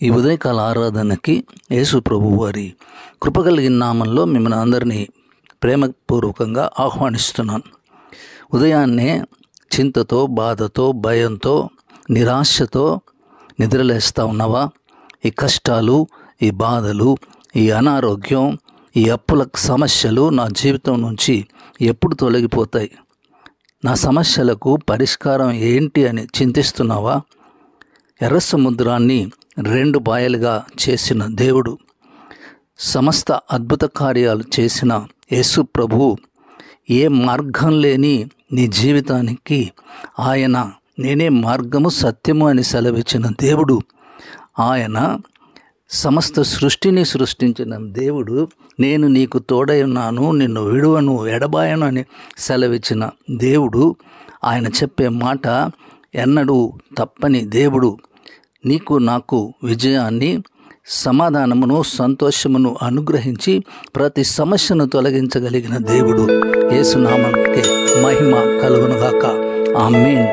ఈ ఉదయకాల ఆరాధనకి యేసు ప్రభువు వారి కృపగలిగిన నామంలో మిమ్మల్ని అందరినీ ప్రేమపూర్వకంగా ఆహ్వానిస్తున్నాను. ఉదయాన్నే చింతతో, బాధతో, భయంతో, నిరాశతో నిద్రలేస్తూ ఉన్నావా? ఈ కష్టాలు, ఈ బాధలు, ఈ అనారోగ్యం, ఈ అప్పుల సమస్యలు నా జీవితం నుంచి ఎప్పుడు తొలగిపోతాయి? నా సమస్యలకు పరిష్కారం ఏంటి అని చింతిస్తున్నావా? ఎర్ర సముద్రాన్ని 2 పాయలుగా చేసిన దేవుడు, సమస్త అద్భుత కార్యాలు చేసిన యేసు ప్రభువు, ఏ మార్గం లేని నీ జీవితానికి ఆయన నేనే మార్గము, సత్యము అని సెలవిచ్చిన దేవుడు, ఆయన సమస్త సృష్టిని సృష్టించిన దేవుడు, నేను నీకు తోడై ఉన్నాను, నిన్ను విడువను, ఎడబాయను అని సెలవిచ్చిన దేవుడు, ఆయన చెప్పే మాట ఎన్నడూ తప్పని దేవుడు, నీకు నాకు విజయాన్ని, సమాధానమును, సంతోషమును అనుగ్రహించి ప్రతి సమస్యను తొలగించగలిగిన దేవుడు. యేసు నామముకే మహిమ కలుగునుగాక. ఆమేన్.